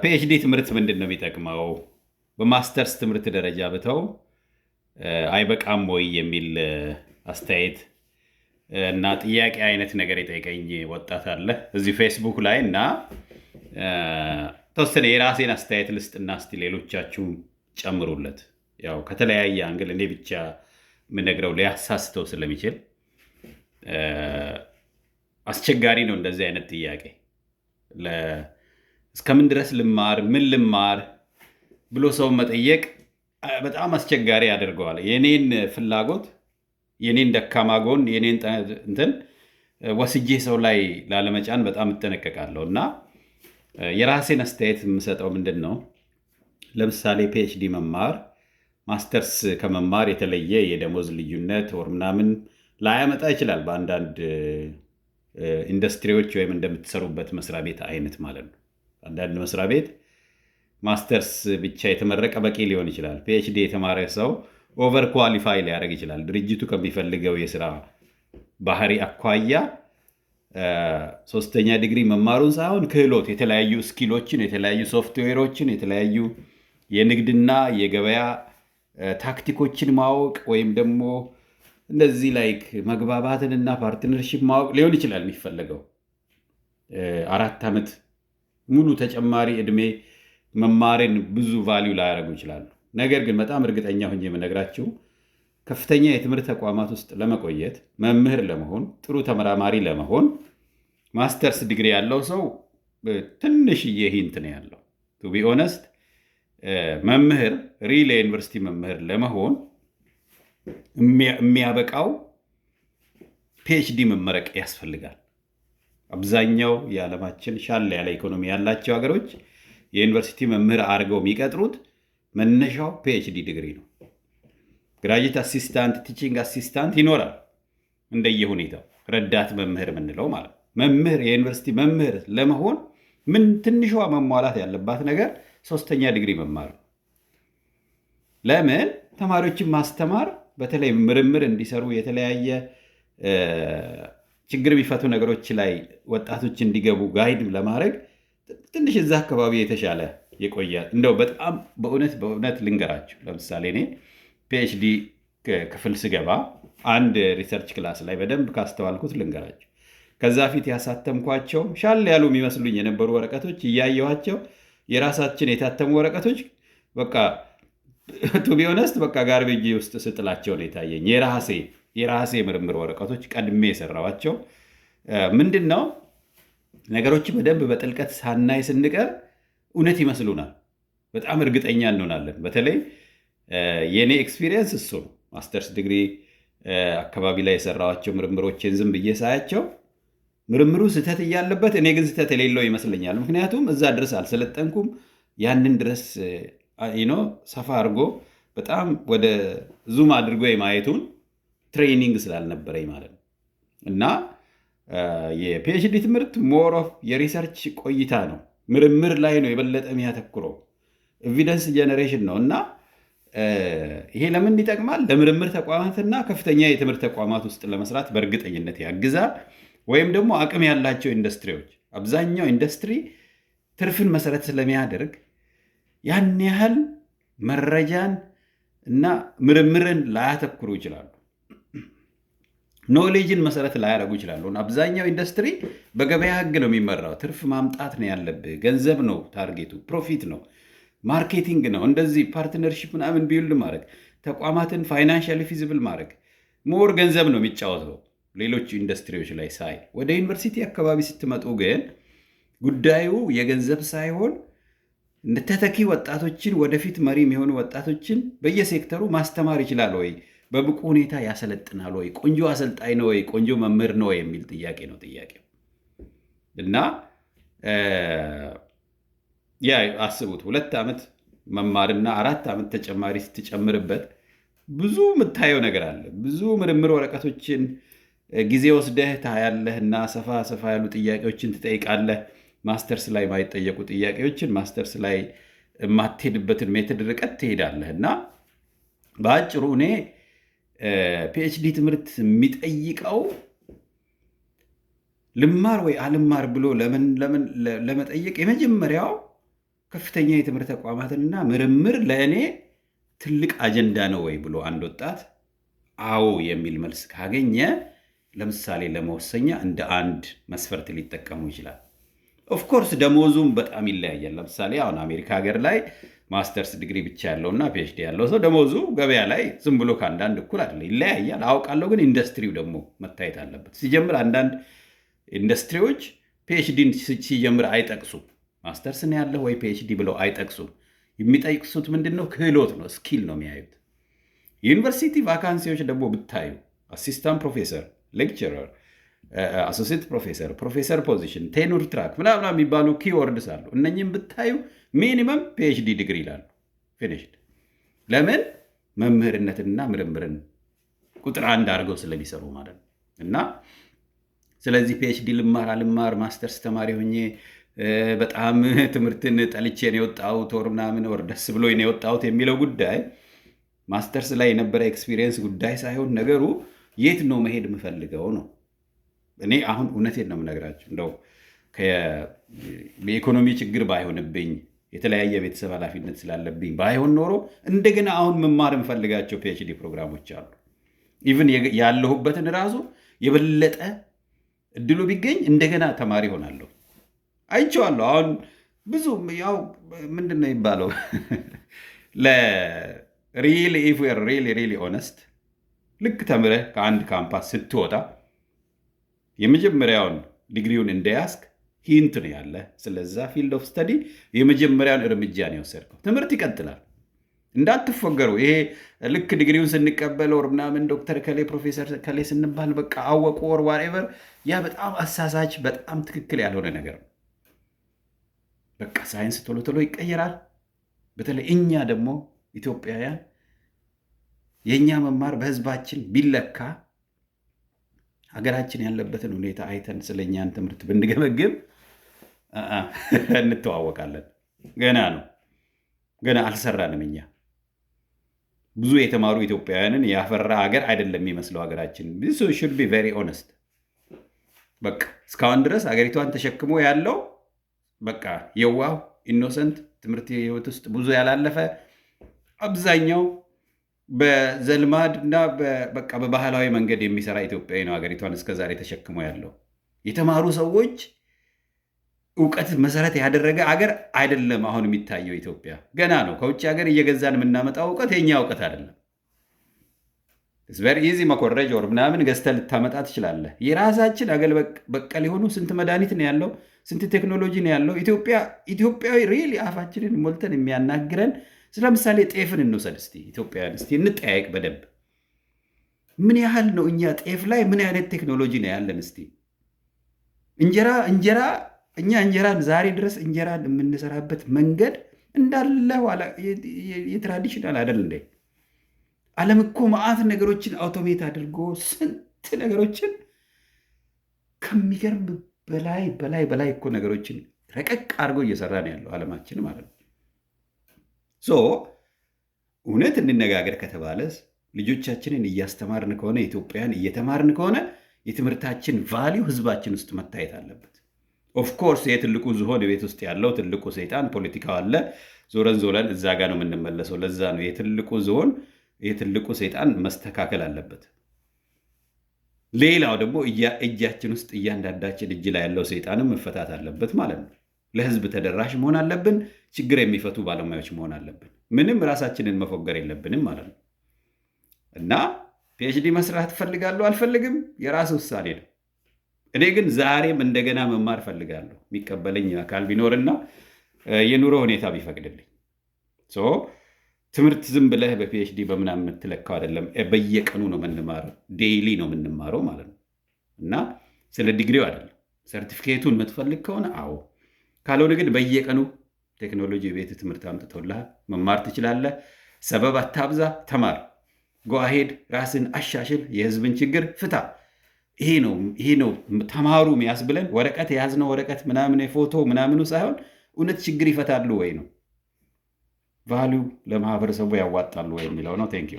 ፒኤችዲ ትምህርት ምንድን ነው የሚጠቅመው? በማስተርስ ትምህርት ደረጃ ብተው አይበቃም ወይ የሚል አስተያየት እና ጥያቄ አይነት ነገር የጠየቀኝ ወጣት አለ እዚህ ፌስቡክ ላይ እና ተወሰነ የራሴን አስተያየት ልስጥና እስቲ ሌሎቻችሁም ጨምሩለት። ያው ከተለያየ አንግል እኔ ብቻ የምነግረው ሊያሳስተው ስለሚችል አስቸጋሪ ነው እንደዚህ አይነት ጥያቄ። እስከምን ድረስ ልማር፣ ምን ልማር ብሎ ሰው መጠየቅ በጣም አስቸጋሪ ያደርገዋል። የኔን ፍላጎት፣ የኔን ደካማ ጎን፣ የኔን እንትን ወስጄ ሰው ላይ ላለመጫን በጣም እጠነቀቃለሁ እና የራሴን አስተያየት የምሰጠው ምንድን ነው፣ ለምሳሌ ፒኤችዲ መማር ማስተርስ ከመማር የተለየ የደሞዝ ልዩነት ወር ምናምን ላያመጣ ይችላል። በአንዳንድ ኢንዱስትሪዎች ወይም እንደምትሰሩበት መስሪያ ቤት አይነት ማለት ነው። አንዳንድ መስሪያ ቤት ማስተርስ ብቻ የተመረቀ በቂ ሊሆን ይችላል። ፒኤችዲ የተማረ ሰው ኦቨር ኳሊፋይ ሊያደርግ ይችላል። ድርጅቱ ከሚፈልገው የስራ ባህሪ አኳያ ሶስተኛ ዲግሪ መማሩን ሳይሆን ክህሎት፣ የተለያዩ ስኪሎችን፣ የተለያዩ ሶፍትዌሮችን፣ የተለያዩ የንግድና የገበያ ታክቲኮችን ማወቅ ወይም ደግሞ እንደዚህ ላይክ መግባባትንና ፓርትነርሺፕ ማወቅ ሊሆን ይችላል የሚፈለገው። 4 ዓመት ሙሉ ተጨማሪ እድሜ መማርን ብዙ ቫሊዩ ላያደርጉ ይችላሉ። ነገር ግን በጣም እርግጠኛ ሆኜ የምነግራችሁ ከፍተኛ የትምህርት ተቋማት ውስጥ ለመቆየት፣ መምህር ለመሆን፣ ጥሩ ተመራማሪ ለመሆን ማስተርስ ዲግሪ ያለው ሰው ትንሽዬ ሂንት ነው ያለው። ቱ ቢ ኦነስት መምህር ሪል የዩኒቨርሲቲ መምህር ለመሆን የሚያበቃው ፒኤችዲ መመረቅ ያስፈልጋል። አብዛኛው የዓለማችን ሻል ያለ ኢኮኖሚ ያላቸው ሀገሮች የዩኒቨርሲቲ መምህር አድርገው የሚቀጥሩት መነሻው ፒኤችዲ ዲግሪ ነው። ግራጁዌት አሲስታንት፣ ቲቺንግ አሲስታንት ይኖራል እንደየሁኔታው፣ ረዳት መምህር የምንለው ማለት ነው። መምህር የዩኒቨርሲቲ መምህር ለመሆን ምን ትንሿ መሟላት ያለባት ነገር 3ኛ ዲግሪ መማር ነው። ለምን? ተማሪዎችን ማስተማር፣ በተለይ ምርምር እንዲሰሩ የተለያየ ችግር የሚፈቱ ነገሮች ላይ ወጣቶች እንዲገቡ ጋይድ ለማድረግ ትንሽ እዛ አካባቢ የተሻለ ይቆያል። እንደው በጣም በእውነት ልንገራችሁ፣ ለምሳሌ እኔ ፒኤችዲ ክፍል ስገባ አንድ ሪሰርች ክላስ ላይ በደንብ ካስተዋልኩት ልንገራችሁ። ከዛ ፊት ያሳተምኳቸው ሻል ያሉ የሚመስሉኝ የነበሩ ወረቀቶች እያየኋቸው የራሳችን የታተሙ ወረቀቶች በቃ ቱ ቢ ኦነስት በቃ ጋርቤጅ ውስጥ ስጥላቸው ነው የታየኝ። የራሴ ምርምር ወረቀቶች ቀድሜ የሰራዋቸው ምንድን ነው ነገሮች በደንብ በጥልቀት ሳናይ ስንቀር እውነት ይመስሉናል። በጣም እርግጠኛ እንሆናለን። በተለይ የእኔ ኤክስፒሪየንስ እሱ ነው። ማስተርስ ዲግሪ አካባቢ ላይ የሰራዋቸው ምርምሮችን ዝም ብዬ ሳያቸው ምርምሩ ስህተት እያለበት እኔ ግን ስህተት የሌለው ይመስለኛል። ምክንያቱም እዛ ድረስ አልሰለጠንኩም። ያንን ድረስ ሰፋ አድርጎ በጣም ወደ ዙም አድርጎ የማየቱን ትሬኒንግ ስላልነበረኝ ማለት ነው። እና የፒኤችዲ ትምህርት ሞር ኦፍ የሪሰርች ቆይታ ነው። ምርምር ላይ ነው የበለጠ የሚያተኩረው። ኤቪደንስ ጀነሬሽን ነው። እና ይሄ ለምን ይጠቅማል? ለምርምር ተቋማትና ከፍተኛ የትምህርት ተቋማት ውስጥ ለመስራት በእርግጠኝነት ያግዛል። ወይም ደግሞ አቅም ያላቸው ኢንዱስትሪዎች፣ አብዛኛው ኢንዱስትሪ ትርፍን መሰረት ስለሚያደርግ ያን ያህል መረጃን እና ምርምርን ላያተኩሩ ይችላሉ። ኖሌጅን መሰረት ላያደርጉ ይችላሉ። አብዛኛው ኢንዱስትሪ በገበያ ሕግ ነው የሚመራው። ትርፍ ማምጣት ነው ያለብህ። ገንዘብ ነው ታርጌቱ፣ ፕሮፊት ነው፣ ማርኬቲንግ ነው። እንደዚህ ፓርትነርሺፕ ምናምን ቢውልድ ማድረግ፣ ተቋማትን ፋይናንሻሊ ፊዚብል ማድረግ፣ ሞር ገንዘብ ነው የሚጫወተው ሌሎች ኢንዱስትሪዎች ላይ ሳይ። ወደ ዩኒቨርሲቲ አካባቢ ስትመጡ ግን ጉዳዩ የገንዘብ ሳይሆን ተተኪ ወጣቶችን፣ ወደፊት መሪ የሚሆኑ ወጣቶችን በየሴክተሩ ማስተማር ይችላል ወይ? በብቁ ሁኔታ ያሰለጥናል ወይ? ቆንጆ አሰልጣኝ ነው ወይ? ቆንጆ መምህር ነው ወይ? የሚል ጥያቄ ነው ጥያቄው። እና ያ አስቡት 2 ዓመት መማርና 4 ዓመት ተጨማሪ ስትጨምርበት ብዙ የምታየው ነገር አለ። ብዙ ምርምር ወረቀቶችን ጊዜ ወስደህ ታያለህ እና ሰፋ ሰፋ ያሉ ጥያቄዎችን ትጠይቃለህ። ማስተርስ ላይ ማይጠየቁ ጥያቄዎችን ማስተርስ ላይ የማትሄድበትን ሜትድ ርቀት ትሄዳለህ። እና በአጭሩ እኔ ፒኤችዲ ትምህርት የሚጠይቀው ልማር ወይ አልማር ብሎ ለመጠየቅ የመጀመሪያው ከፍተኛ የትምህርት ተቋማትንና ምርምር ለእኔ ትልቅ አጀንዳ ነው ወይ ብሎ አንድ ወጣት አዎ የሚል መልስ ካገኘ ለምሳሌ ለመወሰኛ እንደ አንድ መስፈርት ሊጠቀሙ ይችላል። ኦፍኮርስ ደሞዙም በጣም ይለያያል። ለምሳሌ አሁን አሜሪካ ሀገር ላይ ማስተርስ ዲግሪ ብቻ ያለውና ፒኤችዲ ያለው ሰው ደሞዙ ገበያ ላይ ዝም ብሎ ከአንዳንድ እኩል አይደለም፣ ይለያያል አውቃለሁ። ግን ኢንዱስትሪው ደግሞ መታየት አለበት። ሲጀምር አንዳንድ ኢንዱስትሪዎች ፒኤችዲን ሲጀምር አይጠቅሱም። ማስተርስ ነው ያለው ወይ ፒኤችዲ ብለው አይጠቅሱም። የሚጠቅሱት ምንድን ነው? ክህሎት ነው፣ ስኪል ነው የሚያዩት። ዩኒቨርሲቲ ቫካንሲዎች ደግሞ ብታዩ አሲስታንት ፕሮፌሰር፣ ሌክቸረር፣ አሶሲየት ፕሮፌሰር፣ ፕሮፌሰር ፖዚሽን፣ ቴኑር ትራክ ምናምን የሚባሉ ኪወርድስ አሉ። እነኝም ብታዩ ሚኒመም ፒኤችዲ ዲግሪ ይላሉ። ፊኒሽድ። ለምን? መምህርነትንና ምርምርን ቁጥር አንድ አድርገው ስለሚሰሩ ማለት ነው። እና ስለዚህ ፒኤችዲ ልማር አልማር፣ ማስተርስ ተማሪ ሆኜ በጣም ትምህርትን ጠልቼ ነው የወጣሁት ወር ምናምን ወር ደስ ብሎኝ ነው የወጣሁት የሚለው ጉዳይ ማስተርስ ላይ የነበረ ኤክስፒሪየንስ ጉዳይ ሳይሆን ነገሩ የት ነው መሄድ የምፈልገው ነው። እኔ አሁን እውነቴን ነው የምነግራቸው። እንደው የኢኮኖሚ ችግር ባይሆንብኝ የተለያየ ቤተሰብ ኃላፊነት ስላለብኝ ባይሆን ኖሮ እንደገና አሁን መማር የምፈልጋቸው ፒኤችዲ ፕሮግራሞች አሉ። ኢቭን ያለሁበትን ራሱ የበለጠ እድሉ ቢገኝ እንደገና ተማሪ ሆናለሁ። አይቼዋለሁ። አሁን ብዙ ያው ምንድን ነው የሚባለው ሪሊ ኦነስት ልክ ተምረህ ከአንድ ካምፓስ ስትወጣ የመጀመሪያውን ዲግሪውን እንደያዝክ ሂንት ነው ያለ ስለዛ ፊልድ ኦፍ ስተዲ የመጀመሪያውን እርምጃ ነው የወሰድከው። ትምህርት ይቀጥላል፣ እንዳትፎገሩ። ይሄ ልክ ዲግሪውን ስንቀበል ወር ምናምን ዶክተር ከሌ ፕሮፌሰር ከሌ ስንባል በቃ አወቁ ወር ዋሬቨር፣ ያ በጣም አሳሳች፣ በጣም ትክክል ያልሆነ ነገር ነው። በቃ ሳይንስ ቶሎ ቶሎ ይቀየራል። በተለይ እኛ ደግሞ ኢትዮጵያውያን የእኛ መማር በህዝባችን ቢለካ ሀገራችን ያለበትን ሁኔታ አይተን ስለኛን ትምህርት ብንገመግም እንተዋወቃለን። ገና ነው፣ ገና አልሰራንም። እኛ ብዙ የተማሩ ኢትዮጵያውያንን ያፈራ ሀገር አይደለም የሚመስለው ሀገራችን። should be very honest። በቃ እስካሁን ድረስ ሀገሪቷን ተሸክሞ ያለው በቃ የዋህ ኢኖሰንት ትምህርት ህይወት ውስጥ ብዙ ያላለፈ አብዛኛው በዘልማድ እና በቃ በባህላዊ መንገድ የሚሰራ ኢትዮጵያዊ ነው ሀገሪቷን እስከዛሬ ተሸክሞ ያለው። የተማሩ ሰዎች እውቀት መሰረት ያደረገ አገር አይደለም አሁን የሚታየው ኢትዮጵያ። ገና ነው። ከውጭ ሀገር እየገዛን የምናመጣው እውቀት የኛ እውቀት አይደለም። ቨሪ ኢዚ መኮረጅ ወር ምናምን ገዝተህ ልታመጣ ትችላለህ። የራሳችን አገል በቀል የሆኑ ስንት መድኃኒት ነው ያለው፣ ስንት ቴክኖሎጂ ነው ያለው። ኢትዮጵያዊ ሪሊ አፋችንን ሞልተን የሚያናግረን። ስለምሳሌ ጤፍን እንውሰድ እስቲ። ኢትዮጵያውያን እስቲ እንጠያየቅ በደንብ። ምን ያህል ነው እኛ ጤፍ ላይ ምን አይነት ቴክኖሎጂ ነው ያለን? እስቲ እንጀራ እኛ እንጀራን ዛሬ ድረስ እንጀራን የምንሰራበት መንገድ እንዳለ የትራዲሽናል አይደል እንዴ? ዓለም እኮ መዓት ነገሮችን አውቶሜት አድርጎ ስንት ነገሮችን ከሚገርም በላይ እኮ ነገሮችን ረቀቅ አድርጎ እየሰራ ነው ያለው ዓለማችን ማለት ነው። እውነት እንነጋገር ከተባለስ ልጆቻችንን እያስተማርን ከሆነ ኢትዮጵያን እየተማርን ከሆነ የትምህርታችን ቫሊዩ ህዝባችን ውስጥ መታየት አለበት። ኦፍኮርስ የትልቁ ዝሆን ቤት ውስጥ ያለው ትልቁ ሰይጣን ፖለቲካው አለ። ዞረን እዛ ጋር ነው የምንመለሰው። ለዛ ነው የትልቁ ሰይጣን መስተካከል አለበት። ሌላው ደግሞ እጃችን ውስጥ እያንዳንዳችን እጅ ላይ ያለው ሰይጣንም መፈታት አለበት ማለት ነው። ለህዝብ ተደራሽ መሆን አለብን። ችግር የሚፈቱ ባለሙያዎች መሆን አለብን። ምንም ራሳችንን መፎገር የለብንም ማለት ነው። እና ፒኤችዲ መስራት እፈልጋለሁ አልፈልግም የራስ ውሳኔ ነው። እኔ ግን ዛሬም እንደገና መማር እፈልጋለሁ። የሚቀበለኝ አካል ቢኖርና የኑሮ ሁኔታ ቢፈቅድልኝ። ትምህርት ዝም ብለህ በፒኤችዲ በምናምን የምትለካው አይደለም። በየቀኑ ነው የምንማረው፣ ዴይሊ ነው የምንማረው ማለት ነው። እና ስለ ዲግሪው አይደለም። ሰርቲፊኬቱን የምትፈልግ ከሆነ አዎ፣ ካልሆነ ግን በየቀኑ ቴክኖሎጂ የቤት ትምህርት አምጥቶልሃል፣ መማር ትችላለህ። ሰበብ አታብዛ፣ ተማር። ጎአሄድ፣ ራስን አሻሽል፣ የህዝብን ችግር ፍታ። ይሄ ነው ተማሩ የሚያስብለን። ወረቀት የያዝነው ወረቀት ምናምን የፎቶ ምናምኑ ሳይሆን እውነት ችግር ይፈታሉ ወይ ነው፣ ቫሊዩ ለማህበረሰቡ ያዋጣሉ ወይ የሚለው ነው። ቴንክ ዩ